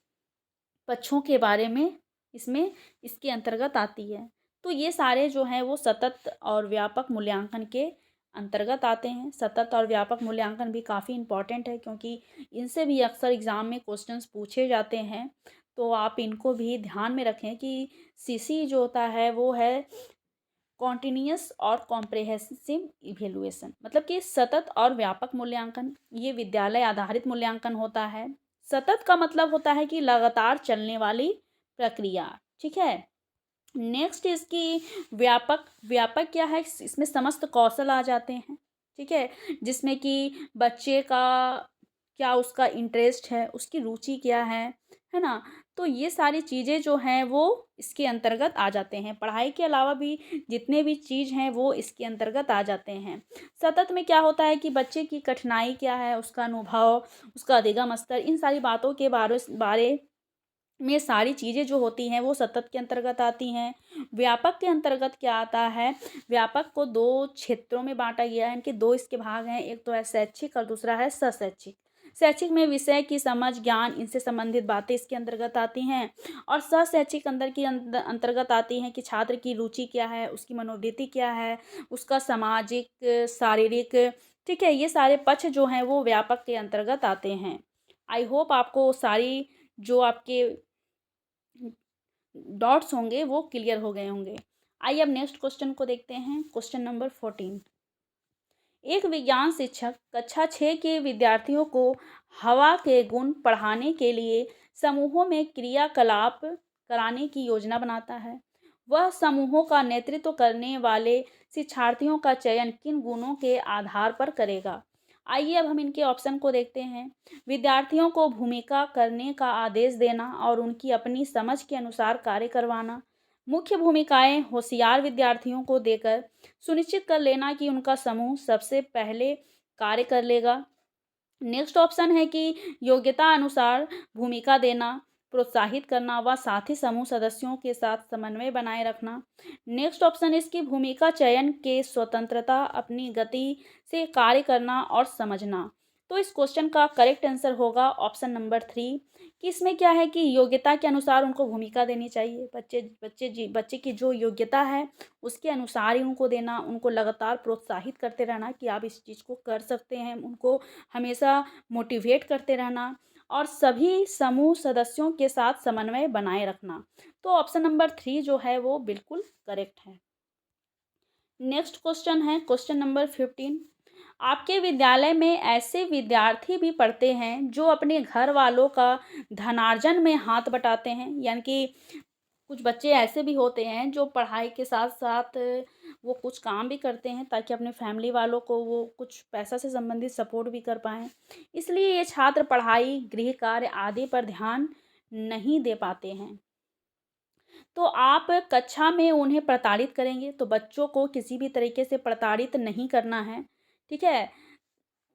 पक्षों के बारे में इसके अंतर्गत आती है। तो ये सारे जो हैं वो सतत और व्यापक मूल्यांकन के अंतर्गत आते हैं। सतत और व्यापक मूल्यांकन भी काफ़ी इम्पॉर्टेंट है क्योंकि इनसे भी अक्सर एग्ज़ाम में क्वेश्चंस पूछे जाते हैं। तो आप इनको भी ध्यान में रखें कि सीसी जो होता है वो है कॉन्टिन्यूअस और कॉम्प्रिहेंसिव इवेलुएशन, मतलब कि सतत और व्यापक मूल्यांकन ये विद्यालय आधारित मूल्यांकन होता है। सतत का मतलब होता है कि लगातार चलने वाली प्रक्रिया। ठीक है, नेक्स्ट इसकी व्यापक क्या है, इसमें समस्त कौशल आ जाते हैं। ठीक है, जिसमें कि बच्चे का क्या उसका इंटरेस्ट है, उसकी रुचि क्या है ना। तो ये सारी चीज़ें जो हैं वो इसके अंतर्गत आ जाते हैं। पढ़ाई के अलावा भी जितने भी चीज़ हैं वो इसके अंतर्गत आ जाते हैं। सतत में क्या होता है कि बच्चे की कठिनाई क्या है, उसका अनुभव, उसका अधिगम स्तर, इन सारी बातों के बारे में सारी चीज़ें जो होती हैं वो सतत के अंतर्गत आती हैं। व्यापक के अंतर्गत क्या आता है, व्यापक को 2 क्षेत्रों में बांटा गया है, इनके 2 इसके भाग हैं, एक तो है शैक्षिक और दूसरा है सशैक्षिक। शैक्षिक में विषय की समझ, ज्ञान, इनसे संबंधित बातें इसके अंतर्गत आती हैं। और सहशैक्षिक अंतर्गत आती हैं कि छात्र की रुचि क्या है, उसकी मनोवृत्ति क्या है, उसका सामाजिक, शारीरिक, ठीक है, ये सारे पक्ष जो हैं वो व्यापक के अंतर्गत आते हैं। आई होप आपको सारी जो आपके डॉट्स होंगे वो क्लियर हो गए होंगे। आइए अब नेक्स्ट क्वेश्चन को देखते हैं। Question number 14। एक विज्ञान शिक्षक कक्षा 6 के विद्यार्थियों को हवा के गुण पढ़ाने के लिए समूहों में क्रियाकलाप कराने की योजना बनाता है। वह समूहों का नेतृत्व करने वाले शिक्षार्थियों का चयन किन गुणों के आधार पर करेगा? आइए अब हम इनके ऑप्शन को देखते हैं। विद्यार्थियों को भूमिका करने का आदेश देना और उनकी अपनी समझ के अनुसार कार्य करवाना। मुख्य भूमिकाएं होशियार विद्यार्थियों को देकर सुनिश्चित कर लेना कि उनका समूह सबसे पहले कार्य कर लेगा। नेक्स्ट ऑप्शन है कि योग्यता अनुसार भूमिका देना, प्रोत्साहित करना व साथी समूह सदस्यों के साथ समन्वय बनाए रखना। नेक्स्ट ऑप्शन इसकी भूमिका चयन के स्वतंत्रता, अपनी गति से कार्य करना और समझना। तो इस क्वेश्चन का करेक्ट आंसर होगा ऑप्शन नंबर 3 कि इसमें क्या है कि योग्यता के अनुसार उनको भूमिका देनी चाहिए। बच्चे की जो योग्यता है उसके अनुसार ही उनको देना, उनको लगातार प्रोत्साहित करते रहना कि आप इस चीज़ को कर सकते हैं, उनको हमेशा मोटिवेट करते रहना और सभी समूह सदस्यों के साथ समन्वय बनाए रखना। तो ऑप्शन नंबर 3 जो है वो बिल्कुल करेक्ट है। नेक्स्ट क्वेश्चन है क्वेश्चन नंबर 15। आपके विद्यालय में ऐसे विद्यार्थी भी पढ़ते हैं जो अपने घर वालों का धनार्जन में हाथ बटाते हैं, यानी कि कुछ बच्चे ऐसे भी होते हैं जो पढ़ाई के साथ साथ वो कुछ काम भी करते हैं ताकि अपने फैमिली वालों को वो कुछ पैसा से संबंधित सपोर्ट भी कर पाएँ। इसलिए ये छात्र पढ़ाई, गृह कार्य आदि पर ध्यान नहीं दे पाते हैं। तो आप कक्षा में उन्हें प्रताड़ित करेंगे, तो बच्चों को किसी भी तरीके से प्रताड़ित नहीं करना है, ठीक है?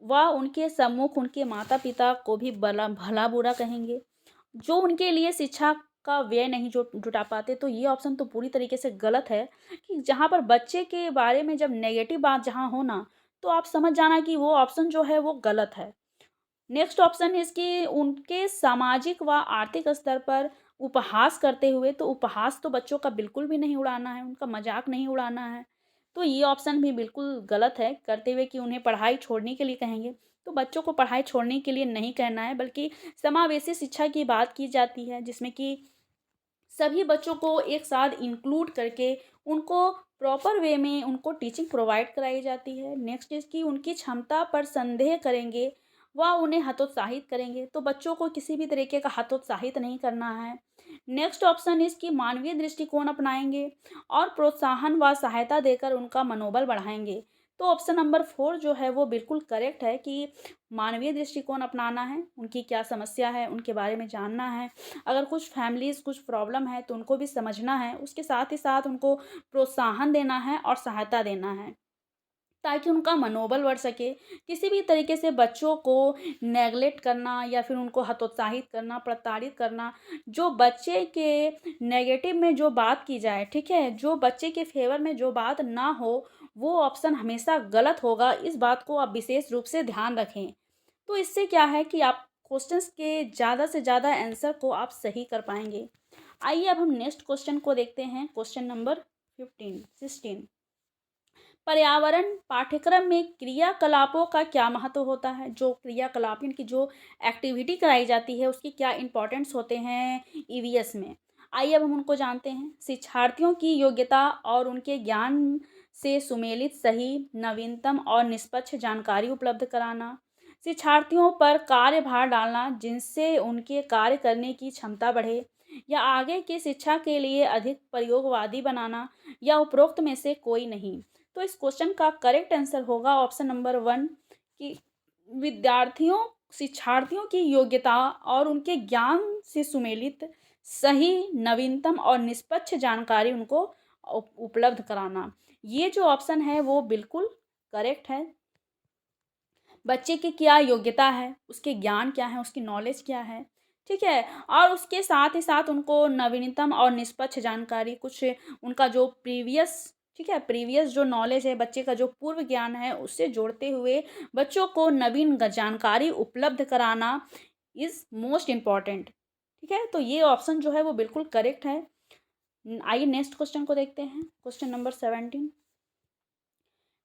वह उनके सम्मुख उनके माता-पिता को भी भला बुरा कहेंगे, जो उनके लिए शिक्षा का व्यय नहीं जुटा पाते। तो ये ऑप्शन तो पूरी तरीके से गलत है कि जहाँ पर बच्चे के बारे में जब नेगेटिव बात जहाँ हो ना, तो आप समझ जाना कि वो ऑप्शन जो है वो गलत है। नेक्स्ट ऑप्शन है इसकी उनके सामाजिक व आर्थिक स्तर पर उपहास करते हुए, तो उपहास तो बच्चों का बिल्कुल भी नहीं उड़ाना है, उनका मजाक नहीं उड़ाना है। तो ये ऑप्शन भी बिल्कुल गलत है करते हुए कि उन्हें पढ़ाई छोड़ने के लिए कहेंगे। तो बच्चों को पढ़ाई छोड़ने के लिए नहीं कहना है, बल्कि समावेशी शिक्षा की बात की जाती है जिसमें कि सभी बच्चों को एक साथ इंक्लूड करके उनको प्रॉपर वे में उनको टीचिंग प्रोवाइड कराई जाती है। नेक्स्ट इज़ कि उनकी क्षमता पर संदेह करेंगे व उन्हें हतोत्साहित करेंगे, तो बच्चों को किसी भी तरीके का हतोत्साहित नहीं करना है। नेक्स्ट ऑप्शन इज़ कि मानवीय दृष्टिकोण अपनाएंगे और प्रोत्साहन व सहायता देकर उनका मनोबल बढ़ाएंगे। तो ऑप्शन नंबर 4 जो है वो बिल्कुल करेक्ट है कि मानवीय दृष्टिकोण अपनाना है, उनकी क्या समस्या है उनके बारे में जानना है। अगर कुछ फैमिलीज़ कुछ प्रॉब्लम है तो उनको भी समझना है, उसके साथ ही साथ उनको प्रोत्साहन देना है और सहायता देना है ताकि उनका मनोबल बढ़ सके। किसी भी तरीके से बच्चों को नेगलेक्ट करना या फिर उनको हतोत्साहित करना, प्रताड़ित करना, जो बच्चे के नेगेटिव में जो बात की जाए, ठीक है? जो बच्चे के फ़ेवर में जो बात ना हो, वो ऑप्शन हमेशा गलत होगा। इस बात को आप विशेष रूप से ध्यान रखें। तो इससे क्या है कि आप क्वेश्चंस के ज़्यादा से ज़्यादा आंसर को आप सही कर पाएँगे। आइए अब हम नेक्स्ट क्वेश्चन को देखते हैं। Question number 16। पर्यावरण पाठ्यक्रम में क्रियाकलापों का क्या महत्व होता है? जो क्रियाकलाप यानी कि जो एक्टिविटी कराई जाती है उसके क्या इम्पोर्टेंस होते हैं ईवीएस में? आइए अब हम उनको जानते हैं। शिक्षार्थियों की योग्यता और उनके ज्ञान से सुमेलित सही, नवीनतम और निष्पक्ष जानकारी उपलब्ध कराना। शिक्षार्थियों पर कार्यभार डालना जिनसे उनके कार्य करने की क्षमता बढ़े या आगे की शिक्षा के लिए अधिक प्रयोगवादी बनाना या उपरोक्त में से कोई नहीं। तो इस क्वेश्चन का करेक्ट आंसर होगा ऑप्शन नंबर 1 कि विद्यार्थियों शिक्षार्थियों की योग्यता और उनके ज्ञान से सुमेलित सही, नवीनतम और निष्पक्ष जानकारी उनको उपलब्ध कराना। ये जो ऑप्शन है वो बिल्कुल करेक्ट है। बच्चे की क्या योग्यता है, उसके ज्ञान क्या है, उसकी नॉलेज क्या है, ठीक है? और उसके साथ ही साथ उनको नवीनतम और निष्पक्ष जानकारी, कुछ उनका जो प्रीवियस ठीक है। प्रीवियस जो नॉलेज है, बच्चे का जो पूर्व ज्ञान है, उससे जोड़ते हुए बच्चों को नवीन जानकारी उपलब्ध कराना इज़ मोस्ट इम्पॉर्टेंट। ठीक है, तो ये ऑप्शन जो है वो बिल्कुल करेक्ट है। आइए नेक्स्ट क्वेश्चन को देखते हैं। क्वेश्चन नंबर 17,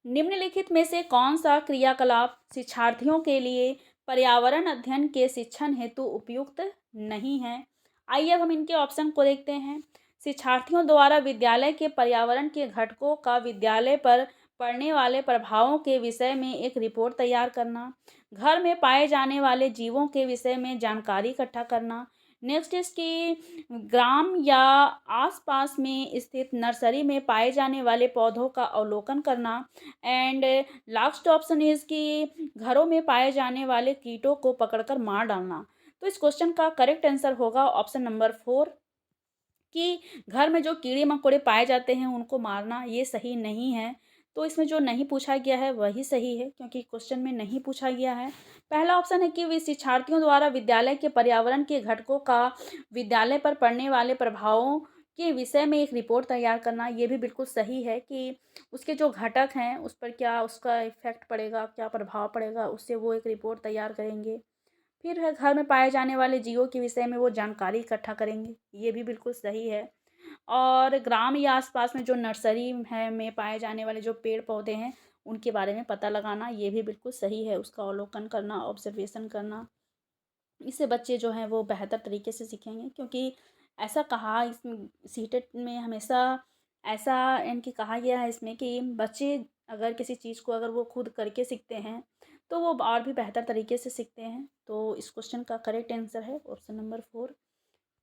निम्नलिखित में से कौन सा क्रियाकलाप शिक्षार्थियों के लिए पर्यावरण अध्ययन के शिक्षण हेतु उपयुक्त नहीं है? आइए अब हम इनके ऑप्शन को देखते हैं। शिक्षार्थियों द्वारा विद्यालय के पर्यावरण के घटकों का विद्यालय पर पड़ने वाले प्रभावों के विषय में एक रिपोर्ट तैयार करना, घर में पाए जाने वाले जीवों के विषय में जानकारी इकट्ठा करना, नेक्स्ट इसकी ग्राम या आसपास में स्थित नर्सरी में पाए जाने वाले पौधों का अवलोकन करना, एंड लास्ट ऑप्शन इज कि घरों में पाए जाने वाले कीटों को पकड़कर मार डालना। तो इस क्वेश्चन का करेक्ट आंसर होगा ऑप्शन नंबर 4 कि घर में जो कीड़े मकोड़े पाए जाते हैं उनको मारना, ये सही नहीं है। तो इसमें जो नहीं पूछा गया है वही सही है, क्योंकि क्वेश्चन में नहीं पूछा गया है। पहला ऑप्शन है कि वे शिक्षार्थियों द्वारा विद्यालय के पर्यावरण के घटकों का विद्यालय पर पड़ने वाले प्रभावों के विषय में एक रिपोर्ट तैयार करना, ये भी बिल्कुल सही है कि उसके जो घटक हैं उस पर क्या उसका इफेक्ट पड़ेगा, क्या प्रभाव पड़ेगा, उससे वो एक रिपोर्ट तैयार करेंगे। फिर है घर में पाए जाने वाले जीवों के विषय में वो जानकारी इकट्ठा करेंगे, ये भी बिल्कुल सही है। और ग्राम या आसपास में जो नर्सरी है में पाए जाने वाले जो पेड़ पौधे हैं उनके बारे में पता लगाना, ये भी बिल्कुल सही है। उसका अवलोकन करना, ऑब्जर्वेशन करना, इससे बच्चे जो हैं वो बेहतर तरीके से सीखेंगे। क्योंकि ऐसा कहा इसमें सीटेट में हमेशा ऐसा इनकी कहा गया है इसमें कि बच्चे अगर किसी चीज़ को अगर वो खुद करके सीखते हैं तो वो और भी बेहतर तरीके से सीखते हैं। तो इस क्वेश्चन का करेक्ट आंसर है ऑप्शन नंबर 4।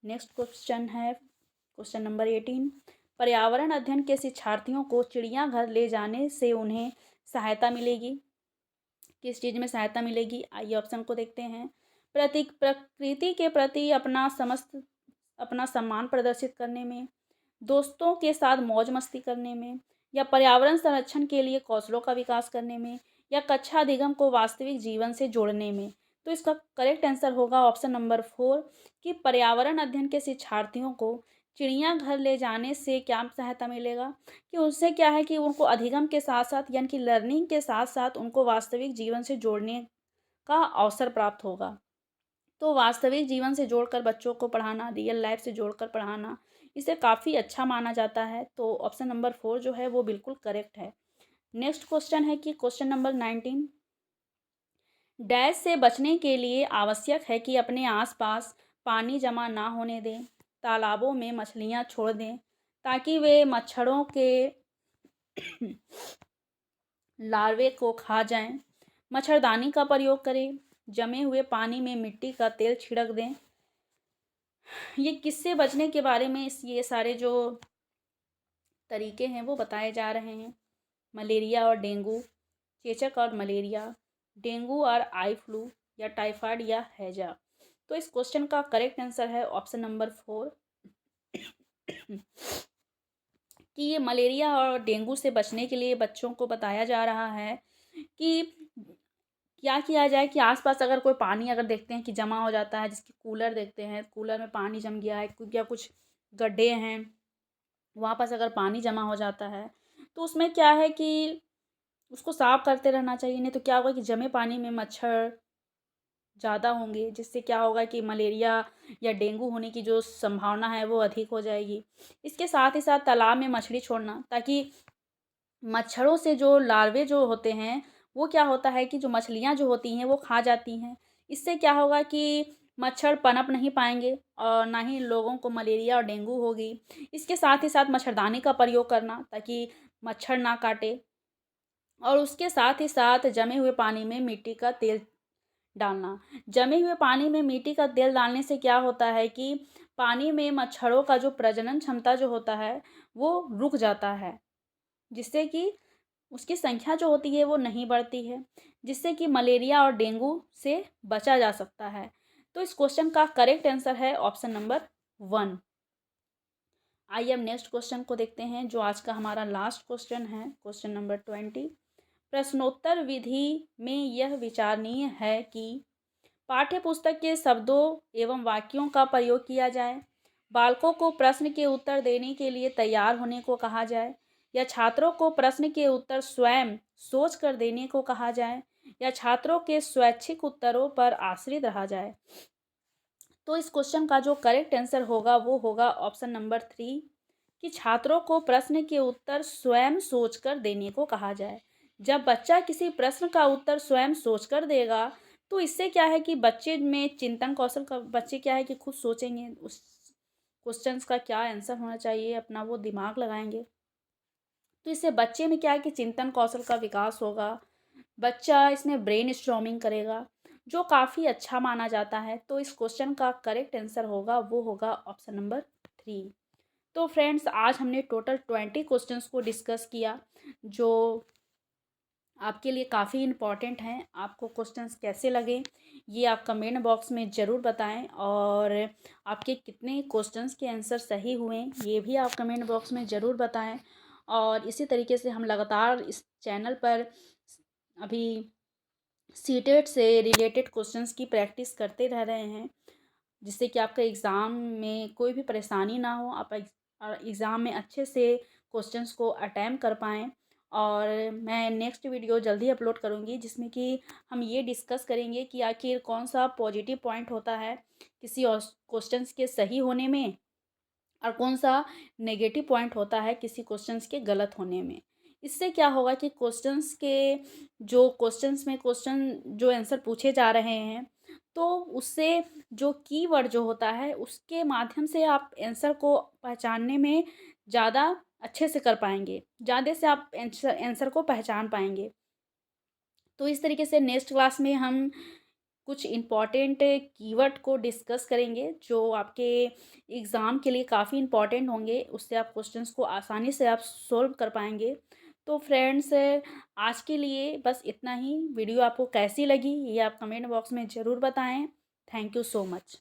नेक्स्ट क्वेश्चन है क्वेश्चन नंबर 18, पर्यावरण अध्ययन के शिक्षार्थियों को चिड़ियाघर ले जाने से उन्हें सहायता मिलेगी। किस चीज़ में सहायता मिलेगी? आइए ऑप्शन को देखते हैं। प्रकृति के प्रति अपना सम्मान प्रदर्शित करने में, दोस्तों के साथ मौज मस्ती करने में, या पर्यावरण संरक्षण के लिए कौशलों का विकास करने में, या कक्षा अधिगम को वास्तविक जीवन से जोड़ने में। तो इसका करेक्ट आंसर होगा ऑप्शन नंबर 4 कि पर्यावरण अध्ययन के शिक्षार्थियों को चिड़ियाघर ले जाने से क्या सहायता मिलेगा कि उससे क्या है कि उनको अधिगम के साथ साथ यानी कि लर्निंग के साथ साथ उनको वास्तविक जीवन से जोड़ने का अवसर प्राप्त होगा। तो वास्तविक जीवन से जोड़कर बच्चों को पढ़ाना, रियल लाइफ से जोड़कर पढ़ाना, इसे काफ़ी अच्छा माना जाता है। तो ऑप्शन नंबर 4 जो है वो बिल्कुल करेक्ट है। नेक्स्ट क्वेश्चन है कि क्वेश्चन नंबर 19, डैश से बचने के लिए आवश्यक है कि अपने आसपास पानी जमा ना होने दें, तालाबों में मछलियाँ छोड़ दें ताकि वे मच्छरों के लार्वे को खा जाएं, मच्छरदानी का प्रयोग करें, जमे हुए पानी में मिट्टी का तेल छिड़क दें। ये किससे बचने के बारे में ये सारे जो तरीके हैं वो बताए जा रहे हैं। मलेरिया और डेंगू, चेचक और मलेरिया, डेंगू और आई फ्लू, या टाइफाइड या हैजा। तो इस क्वेश्चन का करेक्ट आंसर है ऑप्शन नंबर 4 कि ये मलेरिया और डेंगू से बचने के लिए बच्चों को बताया जा रहा है कि क्या किया जाए कि आसपास अगर कोई पानी अगर देखते हैं कि जमा हो जाता है, जिसकी कूलर देखते हैं कूलर में पानी जम गया है या कुछ गड्ढे हैं वहाँ पास अगर पानी जमा हो जाता है तो उसमें क्या है कि उसको साफ करते रहना चाहिए। नहीं तो क्या होगा कि जमे पानी में मच्छर ज़्यादा होंगे, जिससे क्या होगा कि मलेरिया या डेंगू होने की जो संभावना है वो अधिक हो जाएगी। इसके साथ ही साथ तालाब में मछली छोड़ना, ताकि मच्छरों से जो लार्वे जो होते हैं वो क्या होता है कि जो मछलियाँ जो होती हैं वो खा जाती हैं। इससे क्या होगा कि मच्छर पनप नहीं पाएंगे और ना ही लोगों को मलेरिया और डेंगू होगी। इसके साथ ही साथ मच्छरदानी का प्रयोग करना ताकि मच्छर ना काटे, और उसके साथ ही साथ जमे हुए पानी में मिट्टी का तेल डालना। जमे हुए पानी में मिट्टी का तेल डालने से क्या होता है कि पानी में मच्छरों का जो प्रजनन क्षमता जो होता है वो रुक जाता है, जिससे कि उसकी संख्या जो होती है वो नहीं बढ़ती है, जिससे कि मलेरिया और डेंगू से बचा जा सकता है। तो इस क्वेश्चन का करेक्ट आंसर है ऑप्शन नंबर 1। आइए अब नेक्स्ट क्वेश्चन को देखते हैं जो आज का हमारा लास्ट क्वेश्चन है, क्वेश्चन नंबर 20। प्रश्नोत्तर विधि में यह विचारणीय है कि पाठ्य पुस्तक के शब्दों एवं वाक्यों का प्रयोग किया जाए, बालकों को प्रश्न के उत्तर देने के लिए तैयार होने को कहा जाए, या छात्रों को प्रश्न के उत्तर स्वयं सोच कर देने को कहा जाए, या छात्रों के स्वैच्छिक उत्तरों पर आश्रित रहा जाए। तो इस क्वेश्चन का जो करेक्ट आंसर होगा वो होगा ऑप्शन नंबर 3, कि छात्रों को प्रश्न के उत्तर स्वयं सोचकर देने को कहा जाए। जब बच्चा किसी प्रश्न का उत्तर स्वयं सोचकर देगा तो इससे क्या है कि बच्चे में चिंतन कौशल का, बच्चे क्या है कि खुद सोचेंगे उस क्वेश्चंस का क्या आंसर होना चाहिए, अपना वो दिमाग लगाएंगे। तो इससे बच्चे में क्या है कि चिंतन कौशल का विकास होगा, बच्चा इसमें ब्रेन स्टॉर्मिंग करेगा, जो काफ़ी अच्छा माना जाता है। तो इस क्वेश्चन का करेक्ट आंसर होगा वो होगा ऑप्शन नंबर 3। तो फ्रेंड्स, आज हमने टोटल 20 क्वेश्चंस को डिस्कस किया, जो आपके लिए काफ़ी इम्पॉर्टेंट हैं। आपको क्वेश्चंस कैसे लगे ये आप कमेंट बॉक्स में ज़रूर बताएं, और आपके कितने क्वेश्चंस के आंसर सही हुए ये भी आप कमेंट बॉक्स में ज़रूर बताएं। और इसी तरीके से हम लगातार इस चैनल पर अभी सीटेट से रिलेटेड क्वेश्चंस की प्रैक्टिस करते रह रहे हैं, जिससे कि आपका एग्ज़ाम में कोई भी परेशानी ना हो, आप एग्ज़ाम में अच्छे से क्वेश्चंस को अटेम्प्ट कर पाएँ। और मैं नेक्स्ट वीडियो जल्दी अपलोड करूँगी, जिसमें कि हम ये डिस्कस करेंगे कि आखिर कौन सा पॉजिटिव पॉइंट होता है किसी और क्वेश्चंस के सही होने में, और कौन सा नेगेटिव पॉइंट होता है किसी क्वेश्चंस के गलत होने में। इससे क्या होगा कि क्वेश्चंस के जो क्वेश्चंस में क्वेश्चन जो आंसर पूछे जा रहे हैं, तो उससे जो कीवर्ड जो होता है उसके माध्यम से आप आंसर को पहचानने में ज़्यादा अच्छे से कर पाएंगे, ज़्यादा से आप आंसर को पहचान पाएंगे। तो इस तरीके से नेक्स्ट क्लास में हम कुछ इम्पॉर्टेंट कीवर्ड को डिस्कस करेंगे, जो आपके एग्ज़ाम के लिए काफ़ी इम्पॉर्टेंट होंगे, उससे आप क्वेश्चंस को आसानी से आप सॉल्व कर पाएंगे। तो फ्रेंड्स, आज के लिए बस इतना ही। वीडियो आपको कैसी लगी ये आप कमेंट बॉक्स में ज़रूर बताएं। Thank you so much.